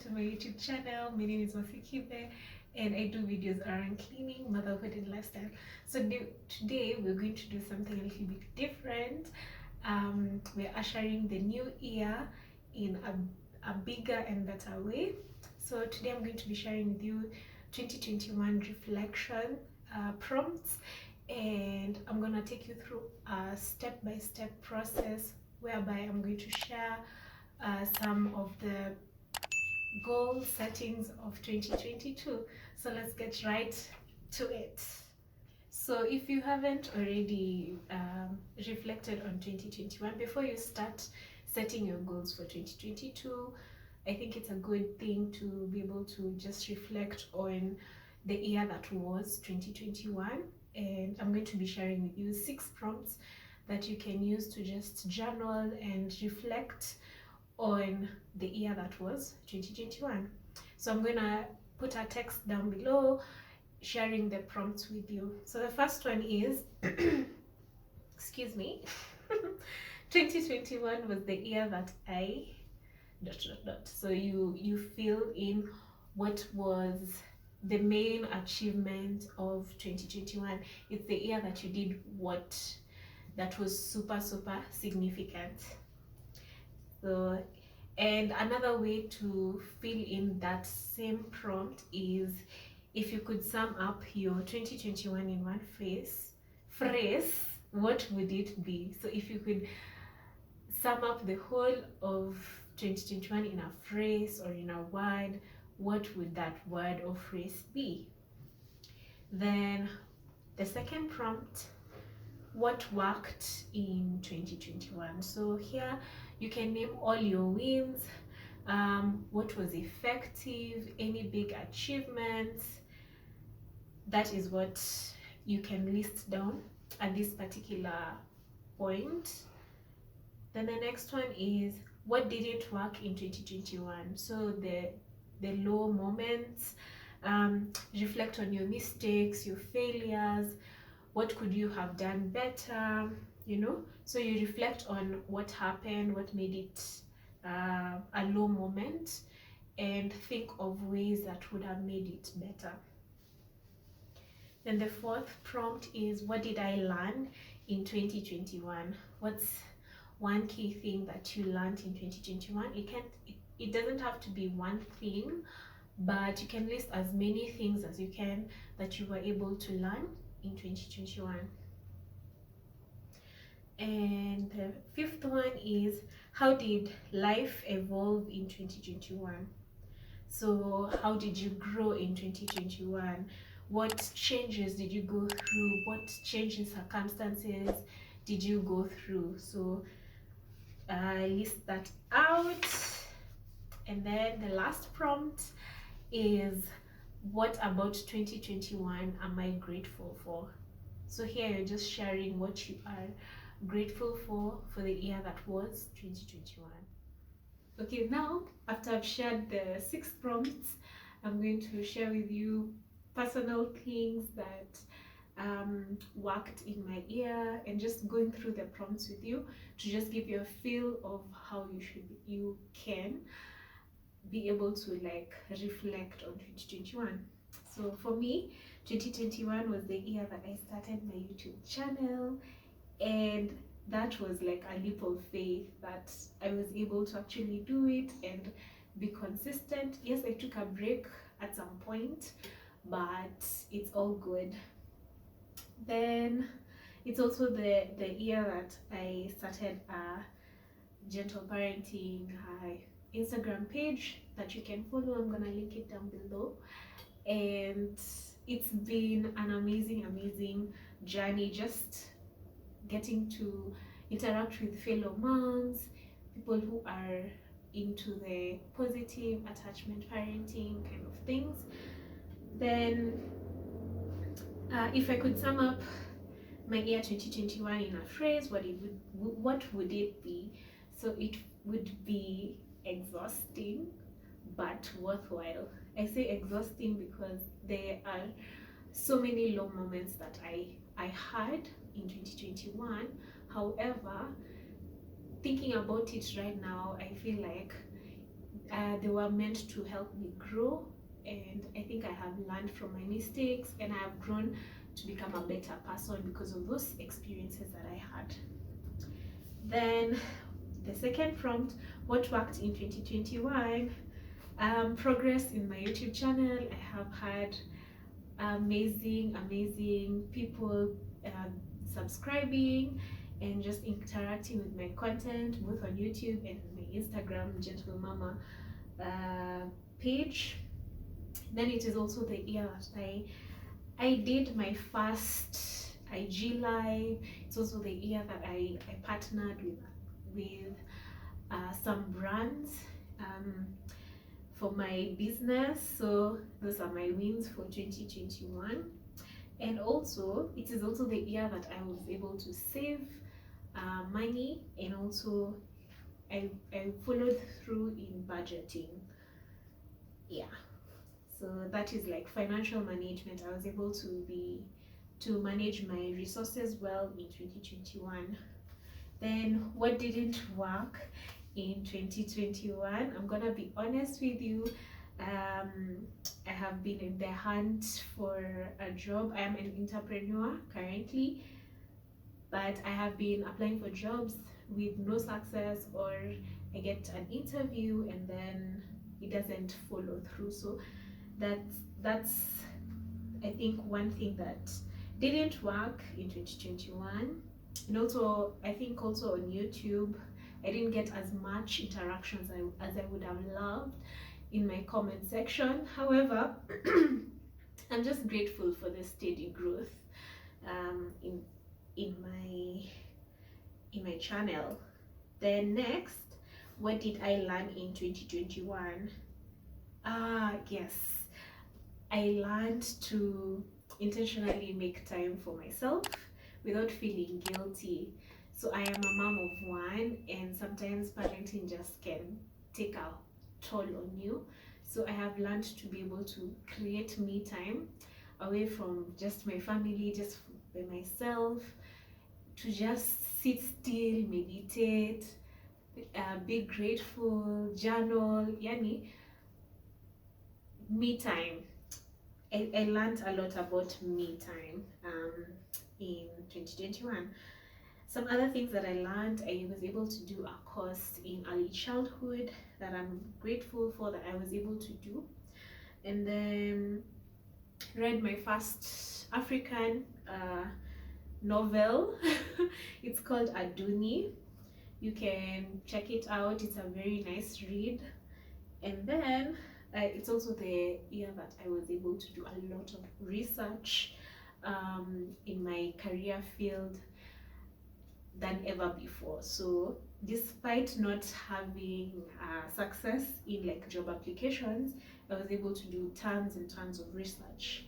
to my YouTube channel. My name is Kibe and I do videos around cleaning, motherhood and lifestyle. So today we're going to do something a little bit different. We're ushering the new year in a bigger and better way. So today I'm going to be sharing with you 2021 reflection prompts, and I'm going to take you through a step-by-step process whereby I'm going to share some of the goal settings of 2022. So let's get right to it. So if you haven't already reflected on 2021, before you start setting your goals for 2022, I think it's a good thing to be able to just reflect on the year that was 2021. And I'm going to be sharing with you 6 prompts that you can use to just journal and reflect on the year that was 2021. So I'm going to put a text down below sharing the prompts with you. So the first one is excuse me 2021 was the year that I ... So you fill in what was the main achievement of 2021. It's the year that you did what that was super significant. So, and another way to fill in that same prompt is if you could sum up your 2021 in one phrase, what would it be? So if you could sum up the whole of 2021 in a phrase or in a word, what would that word or phrase be? Then the second prompt, what worked in 2021? So here you can name all your wins, what was effective, any big achievements. That is what you can list down at this particular point. Then the next one is what didn't work in 2021? So the low moments, reflect on your mistakes, your failures, what could you have done better, you know? So you reflect on what happened, what made it a low moment, and think of ways that would have made it better. Then the fourth prompt is what did I learn in 2021? What's one key thing that you learned in 2021? It doesn't have to be one thing, but you can list as many things as you can that you were able to learn in 2021. And the fifth one is how did life evolve in 2021? So how did you grow in 2021? What changes did you go through? What changing circumstances did you go through? So list that out. And then the last prompt is what about 2021 am I grateful for? So here you're just sharing what you are grateful for the year that was 2021. Okay, now after I've shared the 6 prompts, I'm going to share with you personal things that worked in my year, and just going through the prompts with you to just give you a feel of how you can be able to like reflect on 2021. So for me, 2021 was the year that I started my YouTube channel, and that was like a leap of faith that I was able to actually do it and be consistent. Yes, I took a break at some point, but it's all good. Then it's also the year that I started a gentle parenting Instagram page that you can follow. I'm gonna link it down below, and it's been an amazing journey, just getting to interact with fellow moms, people who are into the positive attachment parenting kind of things. Then if I could sum up my year 2021 in a phrase, what would it be? So it would be exhausting but worthwhile. I say exhausting because there are so many low moments that I had in 2021. However, thinking about it right now, I feel like They were meant to help me grow, and I think I have learned from my mistakes, and I have grown to become a better person because of those experiences that I had. Then the second prompt, what worked in 2021? Progress in my YouTube channel. I have had amazing people subscribing and just interacting with my content, both on YouTube and my Instagram Gentle Mama page. Then it is also the year that I did my first IG live. It's also the year that I partnered with some brands for my business. So those are my wins for 2021. And also it is also the year that I was able to save money, and also I followed through in budgeting. Yeah, so that is like financial management. I was able to manage my resources well in 2021. Then what didn't work in 2021? I'm gonna be honest with you. I have been in the hunt for a job. I am an entrepreneur currently, but I have been applying for jobs with no success, or I get an interview and then it doesn't follow through. So that's I think one thing that didn't work in 2021. And also I think also on YouTube I didn't get as much interactions as I would have loved in my comment section. However, I'm just grateful for the steady growth in my channel. Then next, what did I learn in 2021? Yes, I learned to intentionally make time for myself without feeling guilty. So I am a mom of one, and sometimes parenting just can take a toll on you. So I have learned to be able to create me time away from just my family, just by myself, to just sit still, meditate, be grateful, journal, yani me time. I learned a lot about me time in 2021. Some other things that I learned, I was able to do a course in early childhood that I'm grateful for that I was able to do. And then read my first African novel. It's called Aduni. You can check it out. It's a very nice read. And then it's also the year that I was able to do a lot of research in my career field than ever before. So despite not having success in like job applications, I was able to do tons and tons of research.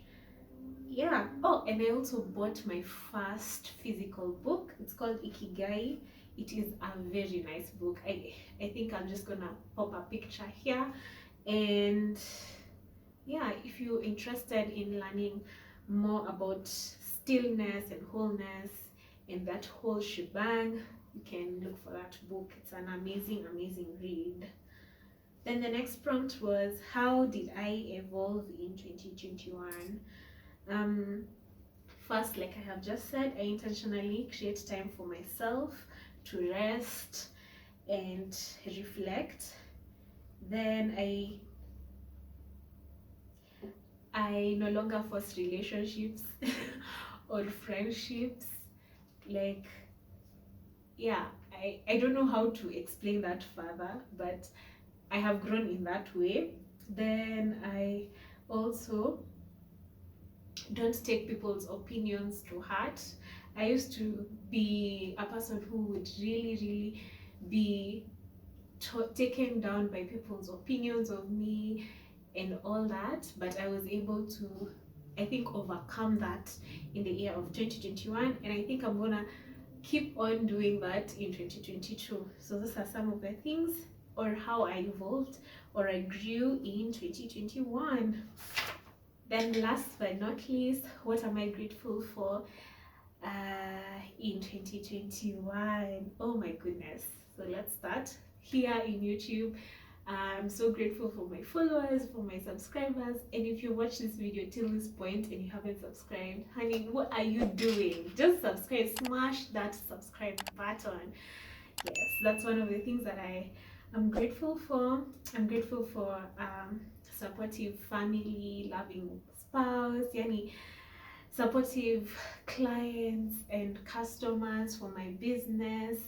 Yeah. Oh, and I also bought my first physical book. It's called Ikigai. It is a very nice book. I think I'm just gonna pop a picture here. And yeah, if you're interested in learning more about stillness and wholeness and that whole shebang, you can look for that book. It's an amazing read. Then the next prompt was, how did I evolve in 2021? First, like I have just said, I intentionally create time for myself to rest and reflect. Then I no longer force relationships or friendships. Like, yeah, I don't know how to explain that further, but I have grown in that way. Then I also don't take people's opinions to heart. I used to be a person who would really be taken down by people's opinions of me and all that, but I was able to, I think, overcome that in the year of 2021, and I think I'm gonna keep on doing that in 2022. So those are some of the things, or how I evolved or I grew in 2021. Then last but not least, what am I grateful for in 2021? Oh my goodness. So let's start here in YouTube. I'm so grateful for my followers, for my subscribers, and if you watch this video till this point and you haven't subscribed, honey, what are you doing? Just subscribe, smash that subscribe button. Yes, that's one of the things that I'm grateful for. I'm grateful for supportive family, loving spouse, yani supportive clients and customers for my business.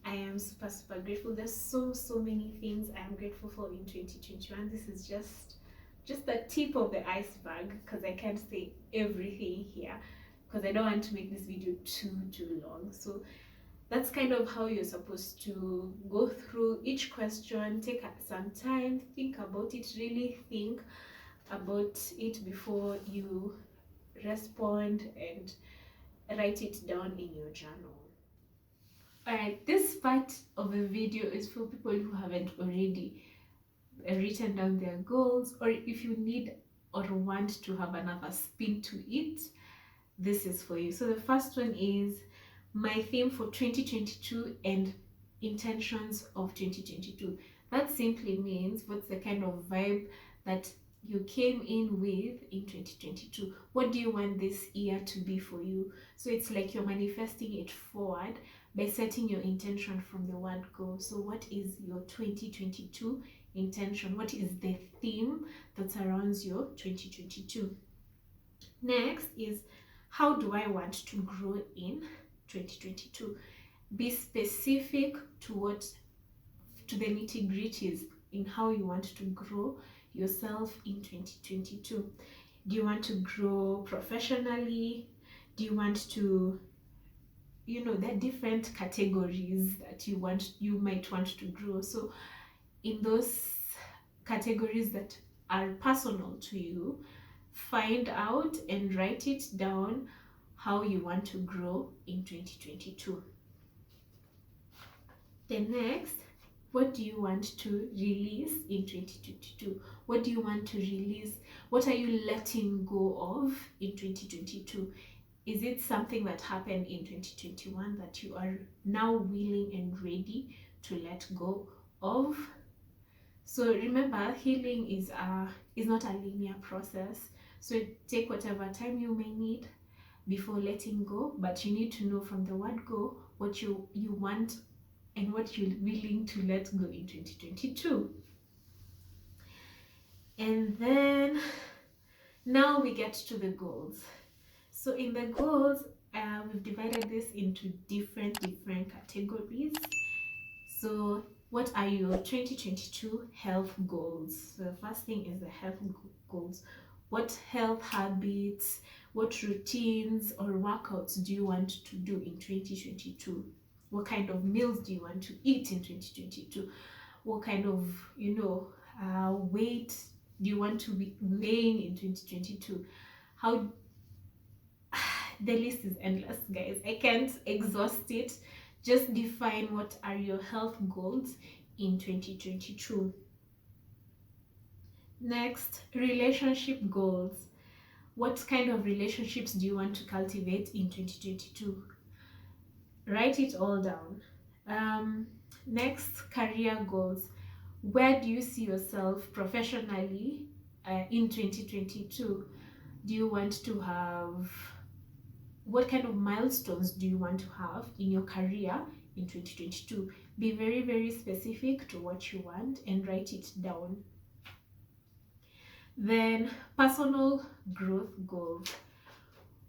I am super grateful. There's so many things I am grateful for in 2021. This is just the tip of the iceberg, because I can't say everything here because I don't want to make this video too long. So that's kind of how you're supposed to go through each question. Take some time, think about it, really think about it before you respond, and write it down in your journal. Alright, this part of the video is for people who haven't already written down their goals, or if you need or want to have another spin to it, this is for you. So the first one is my theme for 2022 and intentions of 2022. That simply means what's the kind of vibe that you came in with in 2022. What do you want this year to be for you? So it's like you're manifesting it forward by setting your intention from the word go. So what is your 2022 intention? What is the theme that surrounds your 2022? Next is, how do I want to grow in 2022? Be specific to the nitty-gritties in how you want to grow yourself in 2022. Do you want to grow professionally? Do you want to, there are different categories that you might want to grow. So in those categories that are personal to you, find out and write it down how you want to grow in 2022. The next, what do you want to release in 2022? What do you want to release? What are you letting go of in 2022? Is it something that happened in 2021 that you are now willing and ready to let go of? So remember, healing is not a linear process. So take whatever time you may need before letting go, but you need to know from the word go what you want and what you're willing to let go in 2022. And then now we get to the goals. So in the goals, we've divided this into different categories. So what are your 2022 health goals? So the first thing is the health goals. What health habits, what routines or workouts do you want to do in 2022? What kind of meals do you want to eat in 2022? What kind of, weight do you want to be weighing in 2022? How the list is endless, guys. I can't exhaust it. Just define what are your health goals in 2022. Next, relationship goals. What kind of relationships do you want to cultivate in 2022? Write it all down. Next, career goals. Where do you see yourself professionally in 2022? Do you want to have, what kind of milestones do you want to have in your career in 2022? Be very specific to what you want and write it down. Then personal growth goals.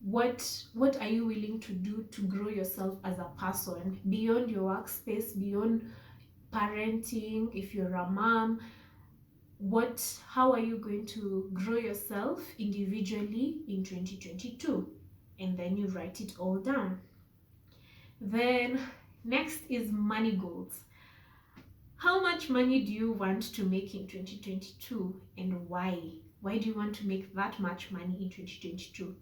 What are you willing to do to grow yourself as a person beyond your workspace, beyond parenting? If you're a mom, how are you going to grow yourself individually in 2022? And then you write it all down. Then next is money goals. How much money do you want to make in 2022 and why? Why do you want to make that much money in 2022?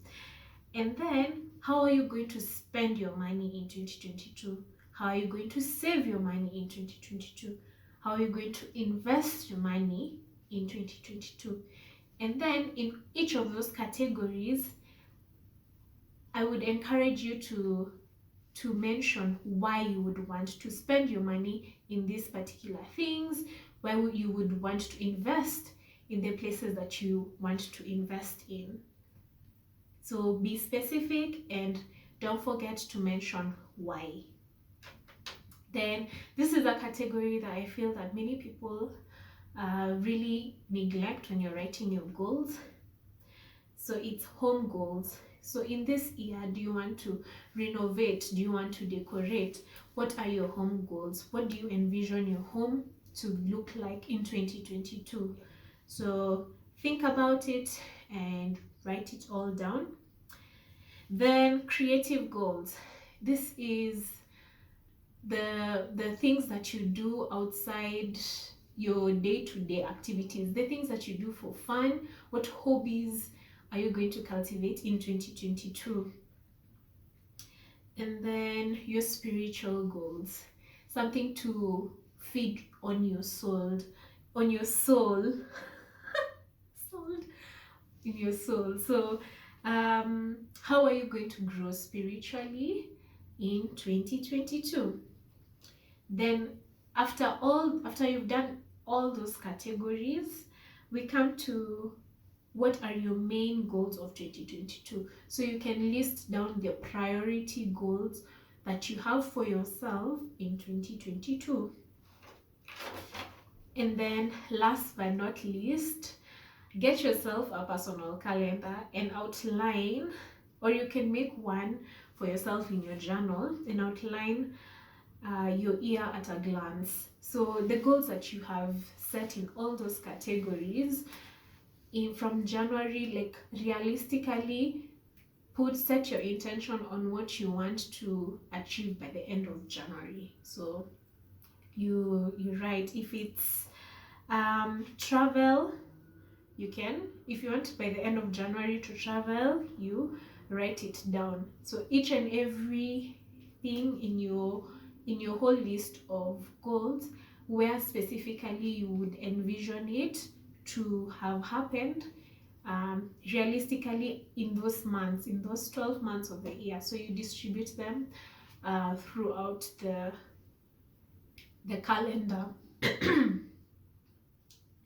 And then how are you going to spend your money in 2022? How are you going to save your money in 2022? How are you going to invest your money in 2022? And then in each of those categories, I would encourage you to mention why you would want to spend your money in these particular things, where you would want to invest in the places that you want to invest in. So be specific and don't forget to mention why. Then this is a category that I feel that many people really neglect when you're writing your goals. So it's home goals. So in this year, do you want to renovate? Do you want to decorate? What are your home goals? What do you envision your home to look like in 2022? So think about it and write it all down. Then creative goals. This is the things that you do outside your day-to-day activities, the things that you do for fun. What hobbies are you going to cultivate in 2022? And then your spiritual goals, something to feed on your soul, on your soul, soul, in your soul. So how are you going to grow spiritually in 2022? Then after you've done all those categories, we come to what are your main goals of 2022. So you can list down the priority goals that you have for yourself in 2022. And then last but not least, get yourself a personal calendar and outline, or you can make one for yourself in your journal and outline your year at a glance. So the goals that you have set in all those categories from January, like realistically set your intention on what you want to achieve by the end of January. So you write, if it's travel, you can, if you want by the end of January to travel, you write it down. So each and every thing in your whole list of goals, where specifically you would envision it to have happened realistically in those months, in those 12 months of the year. So you distribute them throughout the calendar.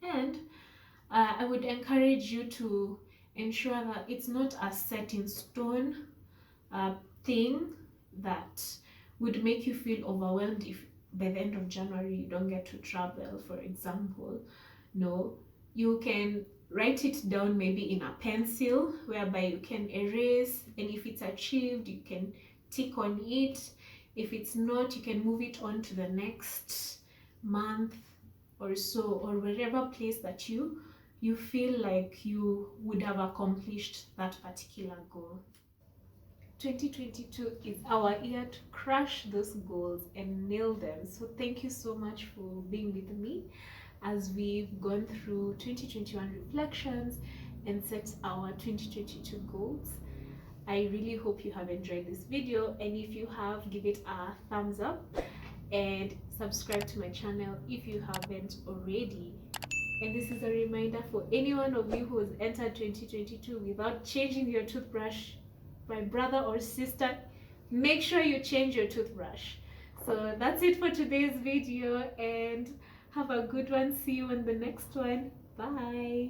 And I would encourage you to ensure that it's not a set in stone thing that would make you feel overwhelmed if by the end of January you don't get to travel, for example. No, you can write it down maybe in a pencil, whereby you can erase, and if it's achieved, you can tick on it. If it's not, you can move it on to the next month or so, or wherever place that you feel like you would have accomplished that particular goal. 2022 is our year to crush those goals and nail them. So thank you so much for being with me as we've gone through 2021 reflections and set our 2022 goals. I really hope you have enjoyed this video, and if you have, give it a thumbs up and subscribe to my channel if you haven't already. And this is a reminder for any one of you who has entered 2022 without changing your toothbrush, my brother or sister, make sure you change your toothbrush. So that's it for today's video, and have a good one. See you in the next one. Bye.